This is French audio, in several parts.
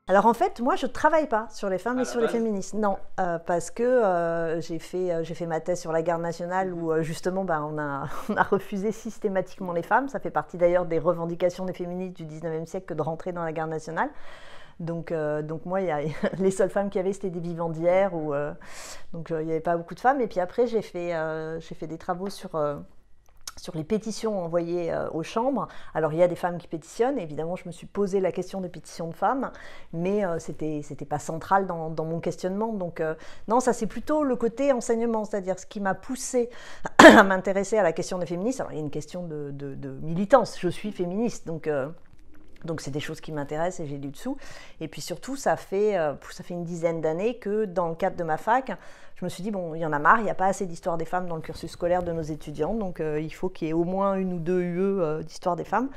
Alors en fait, moi je ne travaille pas sur les femmes et sur les féministes, non, parce que j'ai fait ma thèse sur la garde nationale où justement on a refusé systématiquement les femmes, ça fait partie d'ailleurs des revendications des féministes du 19e siècle que de rentrer dans la garde nationale. Donc moi, les seules femmes qu'il y avait, c'était des vivandières, donc il n'y avait pas beaucoup de femmes. Et puis après, j'ai fait des travaux sur les pétitions envoyées aux chambres. Alors il y a des femmes qui pétitionnent, évidemment je me suis posé la question des pétitions de femmes, mais c'était pas central dans mon questionnement. Donc non, ça c'est plutôt le côté enseignement, c'est-à-dire ce qui m'a poussée à m'intéresser à la question des féministes. Alors il y a une question de militance, je suis féministe, donc c'est des choses qui m'intéressent et j'ai lu dessous. Et puis surtout, ça fait une dizaine d'années que dans le cadre de ma fac, je me suis dit, bon, il y en a marre, il n'y a pas assez d'histoire des femmes dans le cursus scolaire de nos étudiants, donc il faut qu'il y ait au moins une ou deux UE d'histoire des femmes.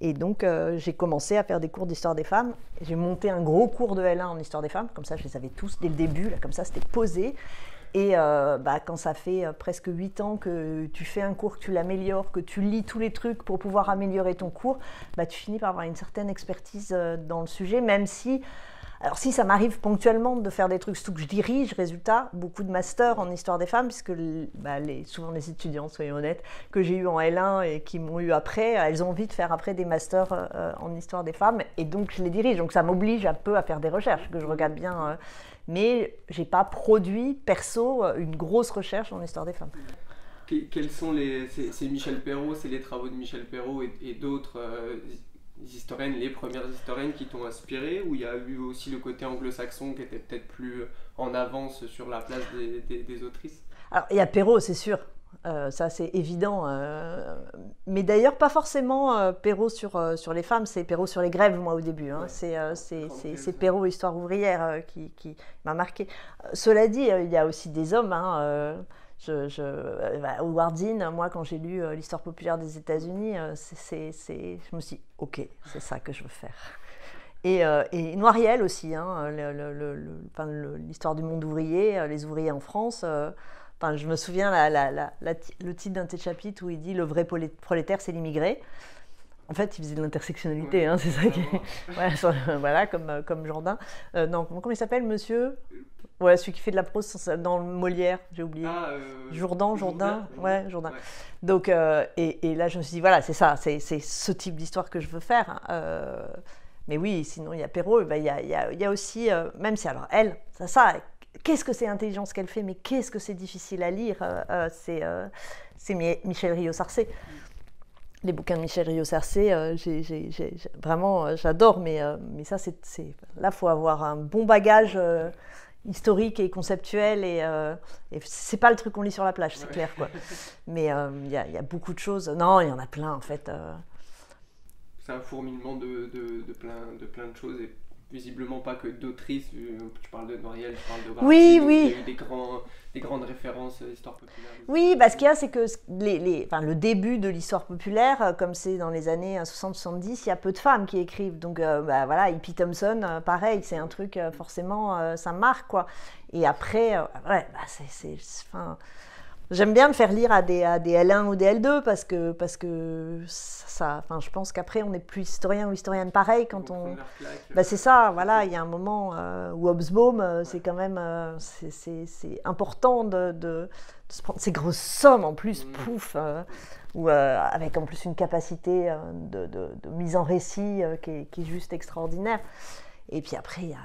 Et donc j'ai commencé à faire des cours d'histoire des femmes. J'ai monté un gros cours de L1 en histoire des femmes, comme ça je les avais tous dès le début, là, comme ça c'était posé. Et quand ça fait presque 8 ans que tu fais un cours, que tu l'améliores, que tu lis tous les trucs pour pouvoir améliorer ton cours, tu finis par avoir une certaine expertise dans le sujet, même si... Alors si ça m'arrive ponctuellement de faire des trucs, surtout que je dirige, résultat, beaucoup de masters en histoire des femmes, puisque souvent les étudiantes, soyons honnêtes, que j'ai eu en L1 et qui m'ont eu après, elles ont envie de faire après des masters en histoire des femmes, et donc je les dirige. Donc ça m'oblige un peu à faire des recherches, que je regarde bien... mais je n'ai pas produit, perso, une grosse recherche en histoire des femmes. Quels sont c'est Michel Perrault, c'est les travaux de Michel Perrault et d'autres historiennes, les premières historiennes qui t'ont inspiré, ou il y a eu aussi le côté anglo-saxon qui était peut-être plus en avance sur la place des autrices? Alors il y a Perrault, c'est sûr. Ça c'est évident, mais d'ailleurs pas forcément Perrault sur les femmes, c'est Perrault sur les grèves moi au début, hein. Ouais. C'est Perrault Histoire ouvrière qui m'a marqué. Cela dit, il y a aussi des hommes, hein, Howard Zinn, moi quand j'ai lu l'histoire populaire des États-Unis, je me suis dit ok, c'est ça que je veux faire. Et Noiriel aussi, hein, l'histoire du monde ouvrier, les ouvriers en France. Enfin, je me souviens le titre d'un de tes chapitres où il dit « Le vrai prolétaire, c'est l'immigré ». En fait, il faisait de l'intersectionnalité, ouais, hein, c'est ça qui est... voilà, comme Jourdain. Non, comment il s'appelle, monsieur? Ouais, celui qui fait de la prose dans Molière, j'ai oublié. Jourdain. Ouais, Jourdain. Ouais. Donc, et là, je me suis dit, voilà, c'est ça, c'est ce type d'histoire que je veux faire. Mais oui, sinon, il y a Perrault, il y a aussi, même si, alors, elle, ça qu'est-ce que c'est intelligent ce qu'elle fait, mais qu'est-ce que c'est difficile à lire, c'est Michel Rio-Sarcey. Les bouquins de Michel Rio-Sarcey, vraiment, j'adore, mais ça, là, il faut avoir un bon bagage historique et conceptuel, et c'est pas le truc qu'on lit sur la plage, c'est clair, quoi. Mais il y a beaucoup de choses. Non, il y en a plein, en fait. C'est un fourmillement de plein de choses, et visiblement pas que d'autrices. Tu parles de Noiriel, tu parles de Howard Zinn, oui. Il y a eu des grandes références d'histoire populaire. Oui, ce qu'il y a, c'est que le début de l'histoire populaire, comme c'est dans les années 60-70, il y a peu de femmes qui écrivent. Donc voilà, Hippie Thompson, pareil, c'est un truc, forcément, ça marque, quoi. Et après, j'aime bien me faire lire à des L1 ou des L2 parce que ça, je pense qu'après on n'est plus historien ou historienne pareil quand on... c'est ça, voilà, il y a un moment où Hobsbawm, c'est quand même c'est important de se prendre ces grosses sommes en plus, pouf, ou avec en plus une capacité de mise en récit qui est juste extraordinaire. Et puis après il y a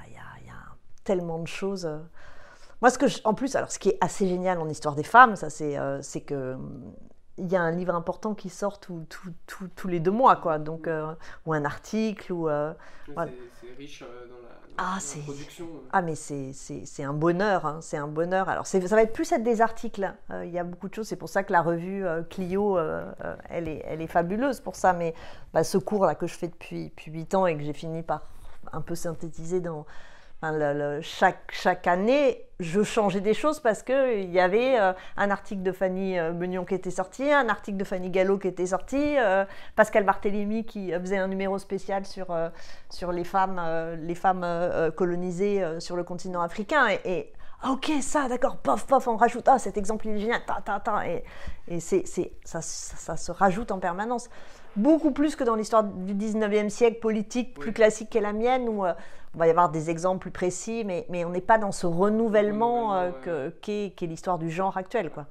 tellement de choses. Moi, en plus, alors ce qui est assez génial en histoire des femmes, ça c'est que il y a un livre important qui sort tous les 2 mois, quoi. Donc ou un article ou. Voilà. C'est riche dans la production. Ah mais c'est un bonheur, hein, c'est un bonheur. Alors ça va être plus être des articles. Il y a beaucoup de choses. C'est pour ça que la revue Clio, elle est fabuleuse pour ça. Mais ce cours là que je fais depuis 8 ans et que j'ai fini par un peu synthétiser Enfin, chaque année, je changeais des choses parce qu'il y avait un article de Fanny Beugnon qui était sorti, un article de Fanny Gallo qui était sorti, Pascal Barthélémy qui faisait un numéro spécial sur les femmes colonisées sur le continent africain. Ok, ça, d'accord, pof, pof, on rajoute, cet exemple il est génial, et ça se rajoute en permanence. Beaucoup plus que dans l'histoire du 19e siècle politique, plus classique qu'est la mienne, où on va y avoir des exemples plus précis, mais on n'est pas dans ce renouvellement qu'est l'histoire du genre actuel, quoi.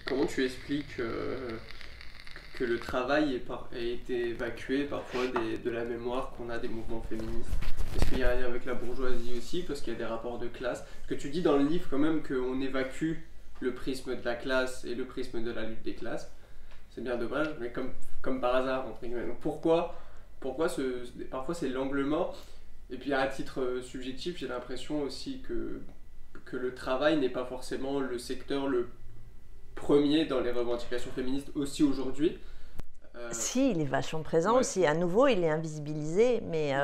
Comment tu expliques que le travail ait été évacué parfois de la mémoire qu'on a des mouvements féministes? Est-ce qu'il y a un lien avec la bourgeoisie aussi, parce qu'il y a des rapports de classe? Parce que tu dis dans le livre quand même qu'on évacue le prisme de la classe et le prisme de la lutte des classes. C'est bien dommage, mais comme par hasard, entre guillemets. Donc parfois c'est l'angle mort. Et puis à titre subjectif, j'ai l'impression aussi que le travail n'est pas forcément le secteur le premier dans les revendications féministes aussi aujourd'hui. Si, il est vachement présent aussi. À nouveau, il est invisibilisé, mais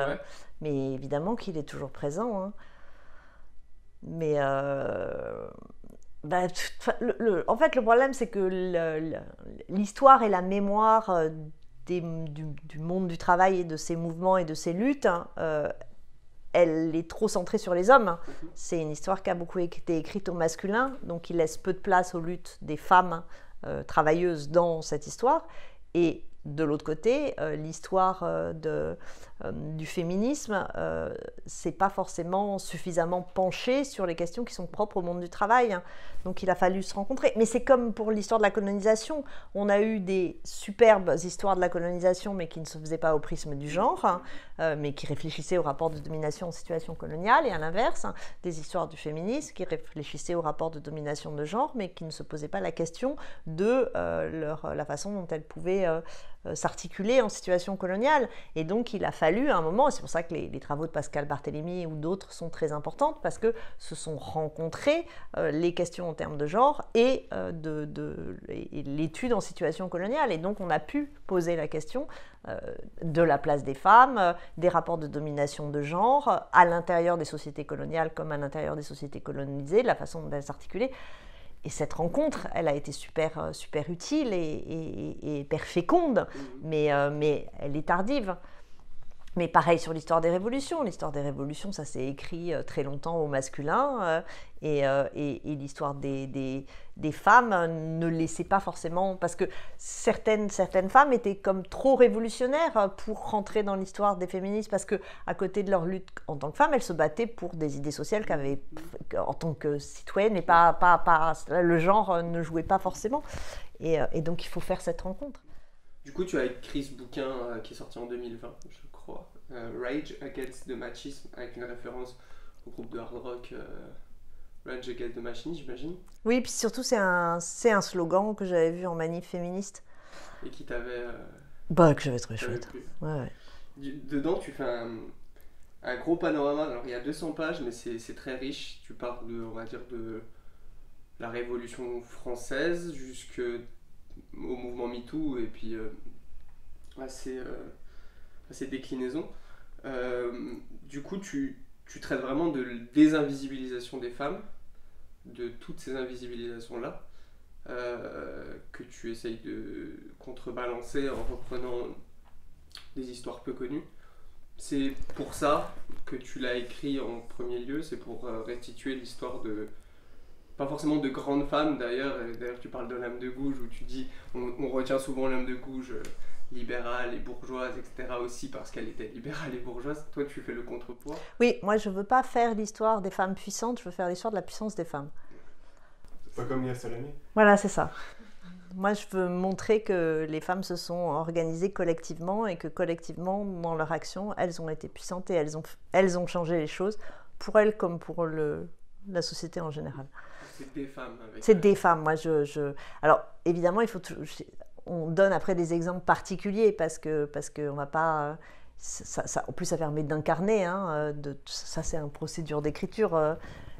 évidemment qu'il est toujours présent. Hein. Mais en fait, le problème, c'est que l'histoire et la mémoire du monde du travail et de ses mouvements et de ses luttes, elle est trop centrée sur les hommes. C'est une histoire qui a beaucoup été écrite au masculin, donc il laisse peu de place aux luttes des femmes travailleuses dans cette histoire. Et de l'autre côté, l'histoire du féminisme, c'est pas forcément suffisamment penché sur les questions qui sont propres au monde du travail. Donc il a fallu se rencontrer. Mais c'est comme pour l'histoire de la colonisation. On a eu des superbes histoires de la colonisation, mais qui ne se faisaient pas au prisme du genre, mais qui réfléchissaient au rapport de domination en situation coloniale, et à l'inverse, des histoires du féminisme qui réfléchissaient au rapport de domination de genre, mais qui ne se posaient pas la question de la façon dont elles pouvaient s'articuler en situation coloniale. Et donc il a fallu à un moment, et c'est pour ça que les travaux de Pascal Barthélémy ou d'autres sont très importants, parce que se sont rencontrés les questions en termes de genre et l'étude en situation coloniale. Et donc on a pu poser la question de la place des femmes, des rapports de domination de genre à l'intérieur des sociétés coloniales comme à l'intérieur des sociétés colonisées, de la façon dont elles s'articulaient. Et cette rencontre, elle a été super utile et hyper féconde, mais elle est tardive. Mais pareil sur l'histoire des révolutions. L'histoire des révolutions, ça s'est écrit très longtemps au masculin, et l'histoire des femmes ne laissait pas forcément... Parce que certaines femmes étaient comme trop révolutionnaires pour rentrer dans l'histoire des féministes, parce qu'à côté de leur lutte en tant que femmes, elles se battaient pour des idées sociales qu'avaient, en tant que citoyennes, et le genre ne jouait pas forcément. Et donc il faut faire cette rencontre. Du coup, tu as écrit ce bouquin qui est sorti en 2020, je crois, Rage Against the Machism, avec une référence au groupe de hard rock Rage Against the Machine, j'imagine. Oui, puis surtout, c'est un slogan que j'avais vu en manif féministe. Et qui t'avait... que j'avais trouvé chouette. Ouais. Dedans, tu fais un gros panorama. Alors, il y a 200 pages, mais c'est très riche. Tu parles on va dire, de la Révolution française jusqu'au mouvement MeToo, et puis à ces déclinaisons. Du coup, tu traites vraiment de désinvisibilisation des femmes, de toutes ces invisibilisations-là, que tu essayes de contrebalancer en reprenant des histoires peu connues. C'est pour ça que tu l'as écrit en premier lieu, c'est pour restituer l'histoire de... Pas forcément de grandes femmes d'ailleurs tu parles de l'âme de gouge, où tu dis, on retient souvent l'âme de gouge libérale et bourgeoise, etc. aussi parce qu'elle était libérale et bourgeoise. Toi, tu fais le contrepoids. Oui, moi je veux pas faire l'histoire des femmes puissantes, je veux faire l'histoire de la puissance des femmes. Pas comme Léa Salamé. Voilà, c'est ça. Moi, je veux montrer que les femmes se sont organisées collectivement, et que collectivement, dans leur action, elles ont été puissantes, et elles ont changé les choses, pour elles comme pour la société en général. C'est des femmes. C'est des femmes. Moi, Alors, évidemment, on donne après des exemples particuliers, parce que on va pas... en plus, ça permet d'incarner. Ça, c'est une procédure d'écriture.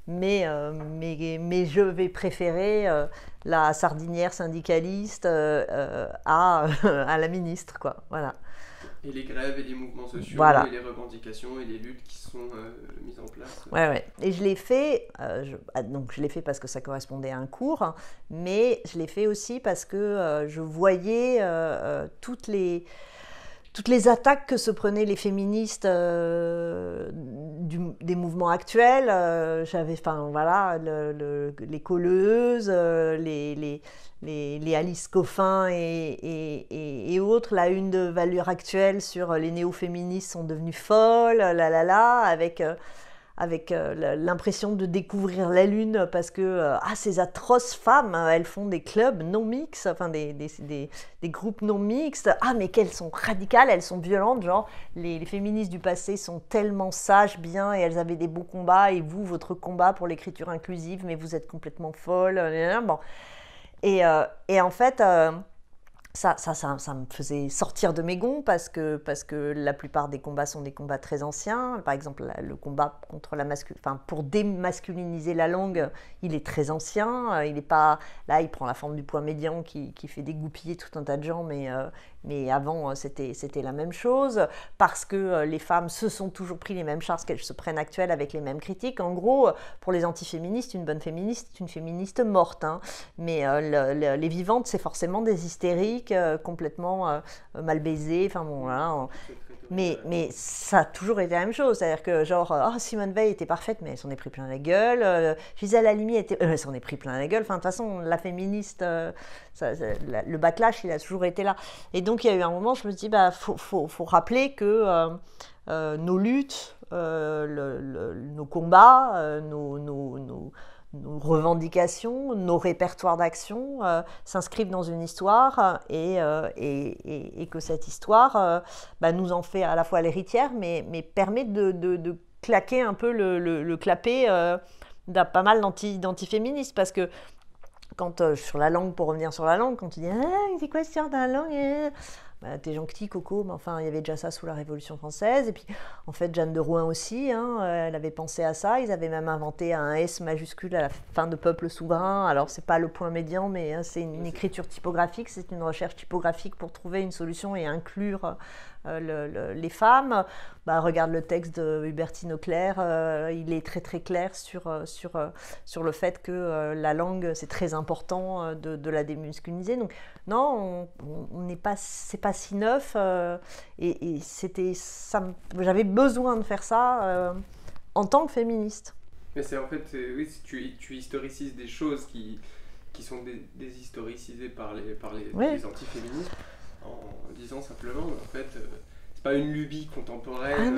Mais je vais préférer la sardinière syndicaliste à la ministre, quoi. Voilà. Et les grèves et les mouvements sociaux, voilà. Et les revendications et les luttes qui sont mises en place. Ouais. Et je l'ai fait, donc je l'ai fait parce que ça correspondait à un cours, mais je l'ai fait aussi parce que je voyais toutes les attaques que se prenaient les féministes des mouvements actuels. J'avais, les colleuses, les Alice Coffin et autres, la une de Valeurs Actuelles sur les néo-féministes sont devenues folles, avec l'impression de découvrir la lune parce que ces atroces femmes, elles font des clubs non mixtes, enfin des groupes non mixtes. Mais qu'elles sont radicales, elles sont violentes, genre les féministes du passé sont tellement sages, bien, et elles avaient des beaux combats, et vous, votre combat pour l'écriture inclusive, mais vous êtes complètement folle. Bon. Et en fait, ça me faisait sortir de mes gonds parce que la plupart des combats sont des combats très anciens. Par exemple, le combat contre pour démasculiniser la langue, il est très ancien. Il est pas là, il prend la forme du point médian qui fait dégoupiller tout un tas de gens, mais avant c'était la même chose, parce que les femmes se sont toujours pris les mêmes charges qu'elles se prennent actuelles avec les mêmes critiques. En gros, pour les antiféministes, une bonne féministe est une féministe morte, hein. Mais les vivantes, c'est forcément des hystériques complètement mal baisées. Enfin bon, voilà. Mais ça a toujours été la même chose, c'est-à-dire que Simone Veil était parfaite, mais elle s'en est pris plein la gueule. Gisèle Halimi elle s'en est pris plein la gueule. Enfin, de toute façon, la féministe, le backlash, il a toujours été là. Et donc, il y a eu un moment, je me dis, faut rappeler que nos luttes, nos combats, nos revendications, nos répertoires d'action s'inscrivent dans une histoire et que cette histoire nous en fait à la fois l'héritière, mais permet de claquer un peu le clapet d'un pas mal d'antiféministes, parce que quand sur la langue, pour revenir sur la langue, quand tu dis c'est quoi cette histoire de la langue t'es gentil, Coco, mais enfin, il y avait déjà ça sous la Révolution française. Et puis, en fait, Jeanne de Rouen aussi, elle avait pensé à ça. Ils avaient même inventé un S majuscule à la fin de peuple souverain. Alors, c'est pas le point médian, mais c'est une écriture typographique, c'est une recherche typographique pour trouver une solution et inclure les femmes. Regarde le texte de Hubertine Auclair, il est très très clair sur le fait que la langue, c'est très important de la démasculiniser. Donc non, c'est pas si neuf, et j'avais besoin de faire ça en tant que féministe. Mais c'est en fait, oui, tu historicises des choses qui sont déshistoricisées par les antiféministes, en disant simplement, en fait, c'est pas une lubie contemporaine.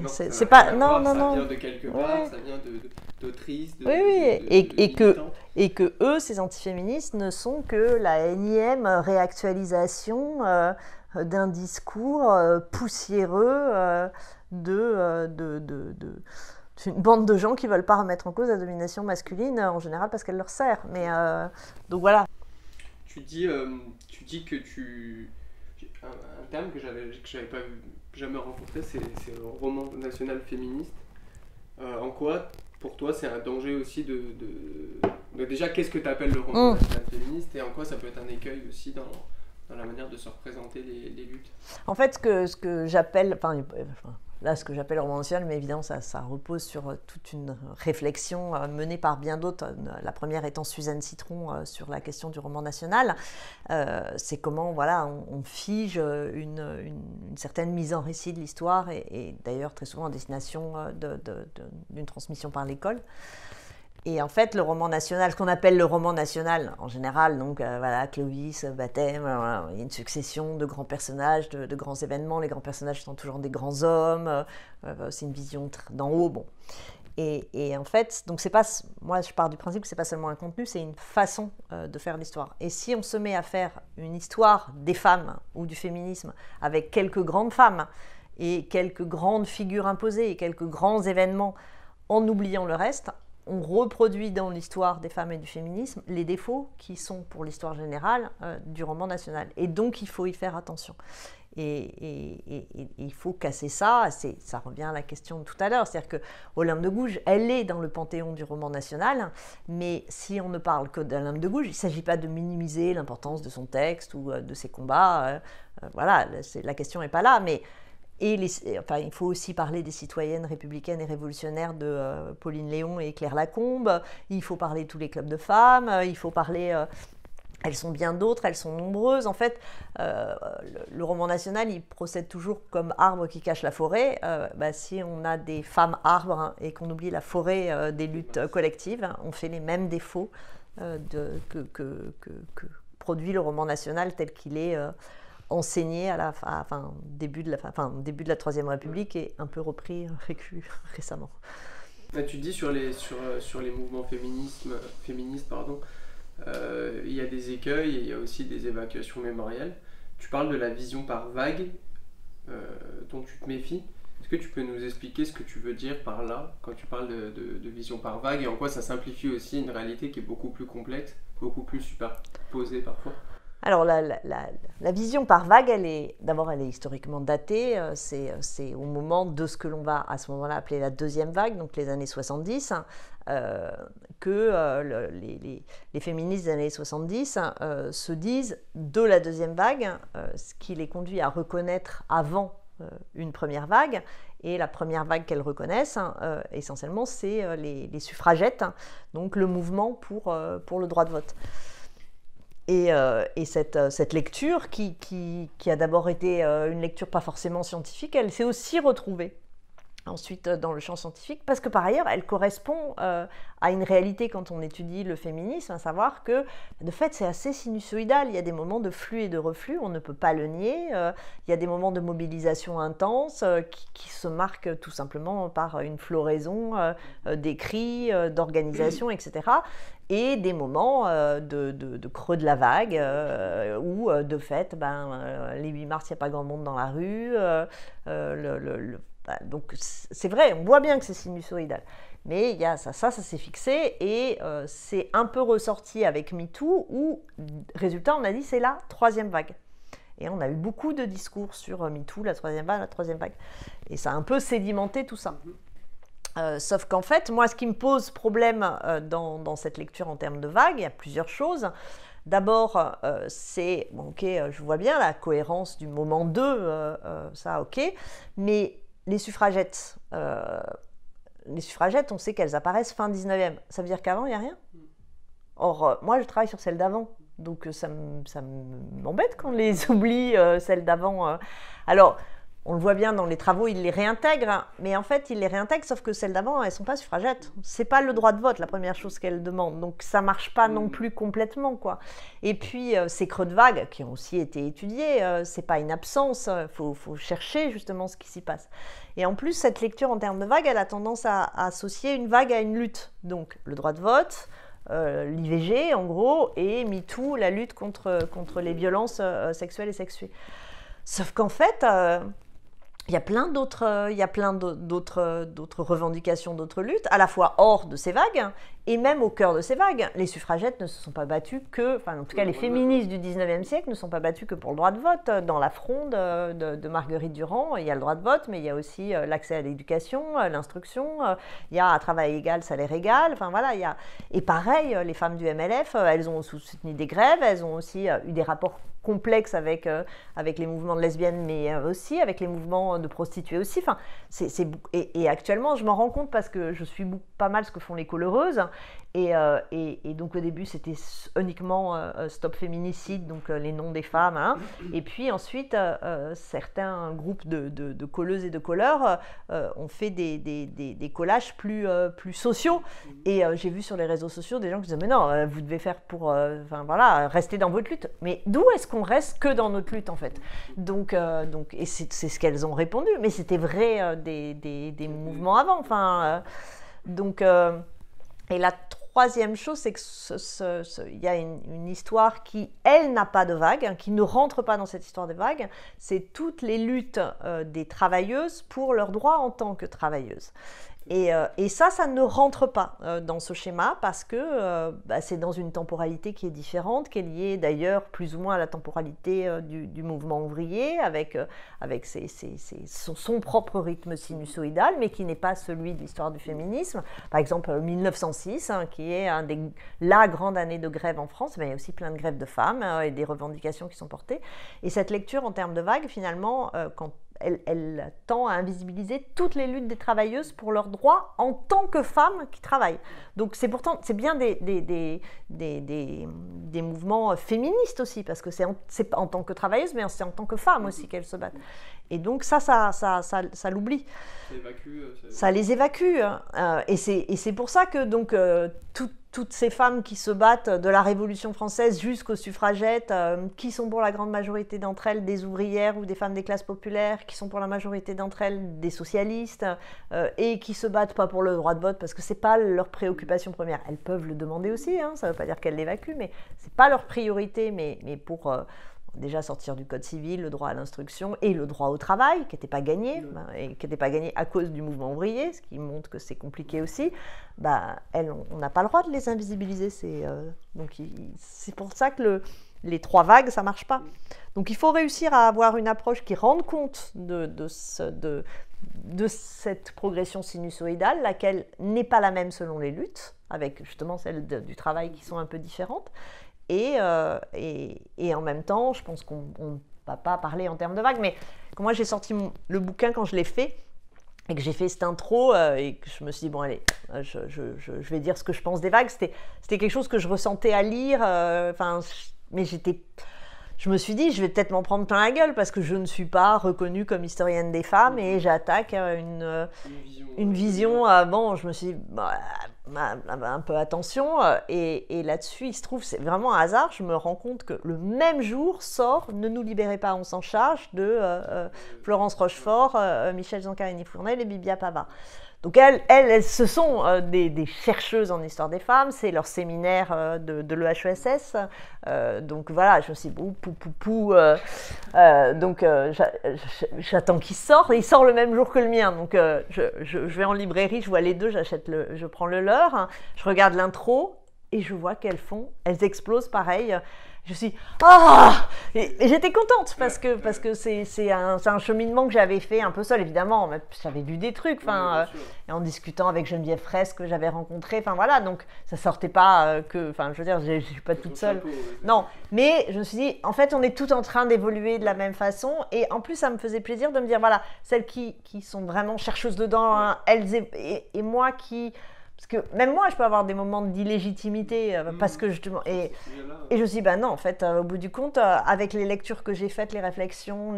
Ça vient de quelque part, ça vient d'autrices, et que eux, ces antiféministes, ne sont que la énième réactualisation d'un discours poussiéreux une bande de gens qui veulent pas remettre en cause la domination masculine, en général parce qu'elle leur sert. Mais donc voilà. Tu dis que un terme que j'avais pas jamais rencontré, c'est le roman national féministe. En quoi, pour toi, c'est un danger aussi de déjà, qu'est-ce que tu appelles le roman national féministe, et en quoi ça peut être un écueil aussi dans la manière de se représenter les luttes? En fait, ce que j'appelle, ce que j'appelle le roman national, mais évidemment ça repose sur toute une réflexion menée par bien d'autres, la première étant Suzanne Citron sur la question du roman national. C'est comment on fige une certaine mise en récit de l'histoire, et d'ailleurs très souvent à destination d'une transmission par l'école. Et en fait, le roman national, ce qu'on appelle le roman national en général, donc Clovis, baptême, il y a une succession de grands personnages, de grands événements. Les grands personnages sont toujours des grands hommes, c'est une vision d'en haut. Bon. Et en fait, donc moi je pars du principe que c'est pas seulement un contenu, c'est une façon de faire l'histoire. Et si on se met à faire une histoire des femmes ou du féminisme avec quelques grandes femmes et quelques grandes figures imposées et quelques grands événements en oubliant le reste, on reproduit dans l'histoire des femmes et du féminisme les défauts qui sont pour l'histoire générale du roman national. Et donc, il faut y faire attention. Et il faut casser ça. Ça revient à la question de tout à l'heure. C'est-à-dire que Olympe de Gouges, elle est dans le panthéon du roman national, mais si on ne parle que d'Olympe de Gouges, il ne s'agit pas de minimiser l'importance de son texte ou de ses combats. Voilà, la question n'est pas là. Mais il faut aussi parler des citoyennes républicaines et révolutionnaires de Pauline Léon et Claire Lacombe. Il faut parler de tous les clubs de femmes. Il faut parler... elles sont bien d'autres, elles sont nombreuses. En fait, le roman national, il procède toujours comme arbre qui cache la forêt. Si on a des femmes arbres et qu'on oublie la forêt des luttes collectives, on fait les mêmes défauts que produit le roman national tel qu'il est enseigné à début de la Troisième République et un peu repris récemment. Tu dis sur les mouvements féministes, il y a des écueils et il y a aussi des évacuations mémorielles. Tu parles de la vision par vague dont tu te méfies. Est-ce que tu peux nous expliquer ce que tu veux dire par là quand tu parles de vision par vague et en quoi ça simplifie aussi une réalité qui est beaucoup plus complexe, beaucoup plus superposée parfois? Alors la vision par vague, elle est historiquement datée, c'est au moment de ce que l'on va à ce moment-là appeler la deuxième vague, donc les années 70, que les féministes des années 70 se disent de la deuxième vague, ce qui les conduit à reconnaître avant une première vague. Et la première vague qu'elles reconnaissent, essentiellement, c'est les suffragettes, donc le mouvement pour le droit de vote. Et cette lecture, qui a d'abord été une lecture pas forcément scientifique, elle s'est aussi retrouvée ensuite dans le champ scientifique, parce que par ailleurs, elle correspond à une réalité quand on étudie le féminisme, à savoir que, de fait, c'est assez sinusoïdal. Il y a des moments de flux et de reflux, on ne peut pas le nier. Il y a des moments de mobilisation intense qui se marquent tout simplement par une floraison d'écrits, d'organisations, etc. Et des moments de creux de la vague où, de fait, les 8 mars, il n'y a pas grand monde dans la rue. Donc, c'est vrai, on voit bien que c'est sinusoïdal. Mais il y a ça s'est fixé et c'est un peu ressorti avec MeToo où, résultat, on a dit c'est la troisième vague. Et on a eu beaucoup de discours sur MeToo, la troisième vague. Et ça a un peu sédimenté tout ça. Sauf qu'en fait, moi, ce qui me pose problème dans cette lecture en termes de vagues, il y a plusieurs choses. D'abord, c'est, je vois bien la cohérence du moment 2, ça, ok, mais les suffragettes, on sait qu'elles apparaissent fin 19e. Ça veut dire qu'avant, il n'y a rien. Or, moi, je travaille sur celles d'avant. Donc, ça m'embête qu'on les oublie, celles d'avant. Alors, on le voit bien dans les travaux, ils les réintègrent. Mais en fait, ils les réintègrent, sauf que celles d'avant, elles ne sont pas suffragettes. Ce n'est pas le droit de vote, la première chose qu'elles demandent. Donc, ça ne marche pas non plus complètement, quoi. Et puis, ces creux de vague, qui ont aussi été étudiés, ce n'est pas une absence. Il faut chercher, justement, ce qui s'y passe. Et en plus, cette lecture en termes de vague, elle a tendance à associer une vague à une lutte. Donc, le droit de vote, l'IVG, en gros, et MeToo, la lutte contre les violences sexuelles et sexuées. Sauf qu'en fait... il y a plein d'autres revendications, d'autres luttes, à la fois hors de ces vagues et même au cœur de ces vagues. Les suffragettes ne se sont pas battues en tout cas les féministes du 19e siècle ne sont pas battues que pour le droit de vote. Dans la fronde de Marguerite Durand, il y a le droit de vote, mais il y a aussi l'accès à l'éducation, l'instruction, il y a un travail égal, salaire égal, Et pareil, les femmes du MLF, elles ont soutenu des grèves, elles ont aussi eu des rapports complexes avec les mouvements de lesbiennes, mais aussi avec les mouvements de prostituées aussi. Et actuellement, je m'en rends compte parce que je suis pas mal ce que font les coloreuses. Et donc au début, c'était uniquement Stop Féminicide, donc les noms des femmes. Hein. Et puis ensuite, certains groupes de colleuses et de colleurs ont fait des collages plus sociaux. Et j'ai vu sur les réseaux sociaux des gens qui disaient « Mais non, vous devez faire pour rester dans votre lutte. » Mais d'où est-ce qu'on reste que dans notre lutte, en fait? Donc, et c'est ce qu'elles ont répondu. Mais c'était vrai des mouvements avant. Et la troisième chose, c'est qu'il y a une histoire qui, elle, n'a pas de vague, qui ne rentre pas dans cette histoire des vagues. C'est toutes les luttes des travailleuses pour leurs droits en tant que travailleuses. Et ça ne rentre pas dans ce schéma parce que c'est dans une temporalité qui est différente, qui est liée d'ailleurs plus ou moins à la temporalité du mouvement ouvrier, avec son propre rythme sinusoïdal, mais qui n'est pas celui de l'histoire du féminisme. Par exemple, 1906, qui est la grande année de grève en France, mais il y a aussi plein de grèves de femmes et des revendications qui sont portées. Et cette lecture en termes de vagues, finalement, quand elle tend à invisibiliser toutes les luttes des travailleuses pour leurs droits en tant que femmes qui travaillent. Donc c'est bien des mouvements féministes aussi, parce que c'est en tant que travailleuses, mais c'est en tant que femmes aussi qu'elles se battent. Et donc ça l'oublie. Ça les évacue. Et c'est pour ça que donc, toutes ces femmes qui se battent de la Révolution française jusqu'aux suffragettes, qui sont pour la grande majorité d'entre elles des ouvrières ou des femmes des classes populaires, qui sont pour la majorité d'entre elles des socialistes, et qui se battent pas pour le droit de vote parce que c'est pas leur préoccupation première. Elles peuvent le demander aussi, ça veut pas dire qu'elles l'évacuent, mais c'est pas leur priorité, mais pour déjà sortir du code civil, le droit à l'instruction et le droit au travail, qui n'était pas gagné, et qui n'était pas gagné à cause du mouvement ouvrier, ce qui montre que c'est compliqué aussi, on n'a pas le droit de les invisibiliser. Donc c'est pour ça que les trois vagues, ça ne marche pas. Donc il faut réussir à avoir une approche qui rende compte de cette progression sinusoïdale, laquelle n'est pas la même selon les luttes, avec justement celles du travail qui sont un peu différentes. Et en même temps, je pense qu'on ne va pas parler en termes de vagues, mais quand moi j'ai sorti le bouquin, quand je l'ai fait, et que j'ai fait cette intro, et que je me suis dit, bon allez, je vais dire ce que je pense des vagues, c'était quelque chose que je ressentais à lire, mais je me suis dit, je vais peut-être m'en prendre plein la gueule, parce que je ne suis pas reconnue comme historienne des femmes, et j'attaque une vision. Bon, je me suis dit, un peu attention, et là-dessus, il se trouve, c'est vraiment un hasard, je me rends compte que le même jour sort « Ne nous libérez pas, on s'en charge » de Florence Rochefort, Michel Zancarini-Fournel et Bibia Pavard. Donc elles ce sont des chercheuses en histoire des femmes, c'est leur séminaire de l'EHESS. Donc voilà, je me suis dit, donc j'attends qu'il sorte, et il sort le même jour que le mien. Donc je vais en librairie, je vois les deux, je prends le leur, je regarde l'intro et je vois qu'elles explosent pareil. Je suis et j'étais contente parce que c'est un cheminement que j'avais fait un peu seule, évidemment. J'avais lu des trucs, et en discutant avec Geneviève Fraisse que j'avais rencontrée, voilà, donc ça sortait pas je veux dire, je suis pas toute seule. Non, mais je me suis dit, en fait, on est toutes en train d'évoluer de la même façon, et en plus, ça me faisait plaisir de me dire, voilà, celles qui sont vraiment chercheuses dedans, elles et moi qui... Parce que même moi, je peux avoir des moments d'illégitimité parce que justement... Et je me suis dit, non, en fait, au bout du compte, avec les lectures que j'ai faites, les réflexions,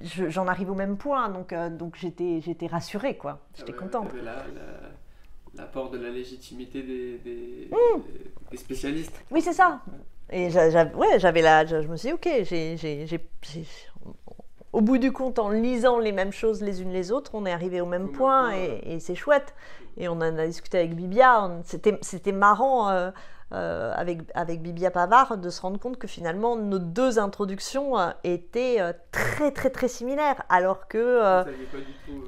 j'en arrive au même point. Donc j'étais rassurée, quoi. J'étais contente. L'apport de la légitimité des spécialistes. Oui, c'est ça. Et je me suis dit, ok, au bout du compte, en lisant les mêmes choses les unes les autres, on est arrivé au même point, et c'est chouette. Et on en a discuté avec Bibia, c'était marrant avec Bibia Pavard de se rendre compte que finalement nos deux introductions étaient très très très similaires, alors que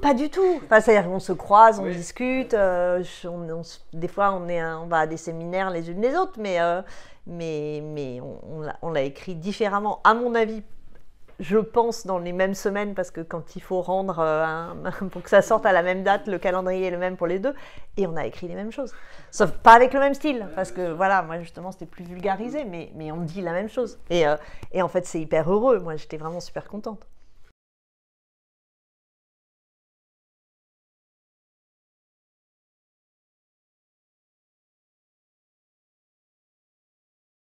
pas du tout. C'est-à-dire qu'on se croise, on discute, des fois on va à des séminaires les unes les autres, mais on l'a écrit différemment, à mon avis. Je pense dans les mêmes semaines, parce que quand il faut rendre pour que ça sorte à la même date, le calendrier est le même pour les deux, et on a écrit les mêmes choses. Sauf pas avec le même style, parce que voilà, moi justement c'était plus vulgarisé, mais on dit la même chose. Et en fait c'est hyper heureux, moi j'étais vraiment super contente.